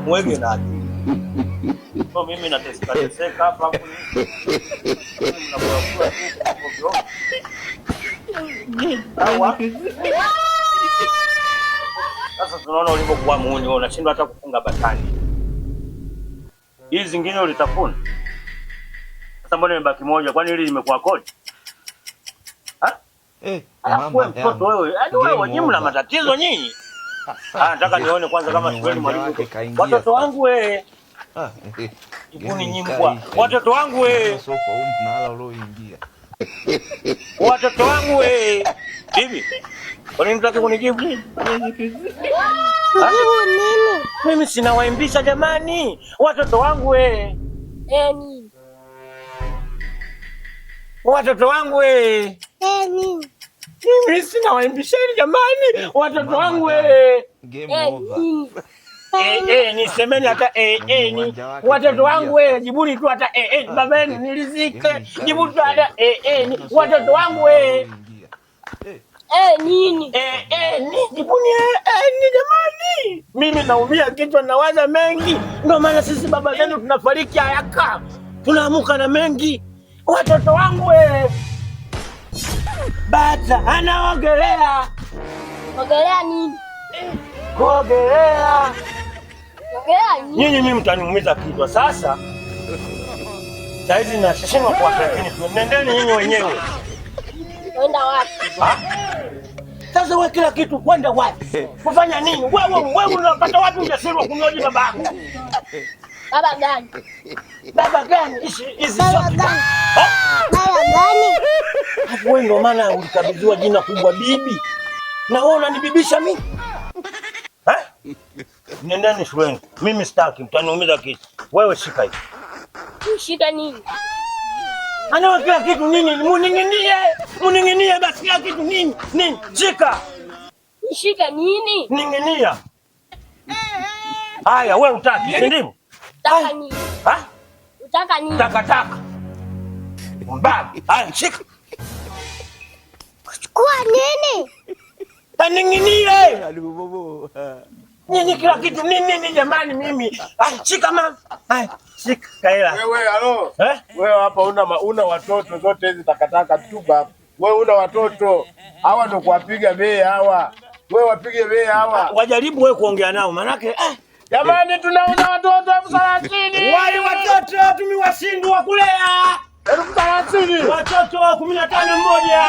mwege na akili. So mimi nateseka hapa hapo. Mnakuwa sasa tunaona ulipokuwa muuni wewe unashindwa hata kufunga batani. Hizi zingine ulitafuna. Sasa mbona imebaki moja? Kwani hili limekuwa kodi? Wewe mtoto wewe. Hadi wewe nyinyi mna matatizo nyinyi. Nataka nione kwanza kama shuleni mwalimu. Watoto wangu wewe. Ibuni nyimbwa. Watoto wangu wewe. Soko huu mnala ulioingia. Watoto wangu wewe. Bibi. Kwa nini unataka kunijibu? Nini? Mimi sina waimbisha jamani. Watoto wangu wewe. Nini? Watoto wangu wewe. Nini? Mimi sina waimbisheni jamani. Watoto wangu wewe. Game over. Nisemeni hata ni. Watoto wangu wewe, jibuni tu hata babeni nilizike. Jibu tu hata ni. Watoto wangu wewe. Nini? Ni jibuni ni jamani. Mimi naumia kichwa nawaza mengi. Ndio maana sisi baba zenu tunafariki haraka. Tunaamuka na mengi. Watoto wangu wewe. Bata anaogelea. Ogelea nini? Kuogelea. Ogelea nini? Nyinyi mimi mtaniumiza kichwa sasa. Saizi nashindwa kuwapelekeni. Nendeni nyinyi wenyewe. Kwenda wapi? Sasa wewe kila kitu kwenda wapi? Kufanya nini? Wewe unapata wapi ujasiri wa kunioji baba yako? Baba gani? Baba gani? Hizi Baba gani? Baba gani? wewe ndio maana ulikabidhiwa jina kubwa bibi. Na wewe unanibibisha mimi? Nendeni shuleni. Mimi sitaki, mtaniumiza kichwa. Wewe shika hivi. Shika nini? Ana kila kitu nini? Muning'inie basi kila kitu nini? Nini? Shika. Shika nini? Ning'inia. Haya, wewe utaki, si ndivyo? Utaka nini? Utaka nini? Taka. Mbaba. Haya, shika. Chukua nini? Ning'inie. Nini kila kitu nini jamani mimi? Shika mama. Shika kaela. Wewe halo. Wewe hapa una watoto zote hizi takataka tu baba. Wewe una watoto. Hawa ndio kuwapiga bei hawa. Wewe wapige bei hawa. Wajaribu wewe kuongea nao manake jamani tunauza watoto 30,000. Wale watoto tumewashindwa kulea. 30,000. Watoto 15 mmoja.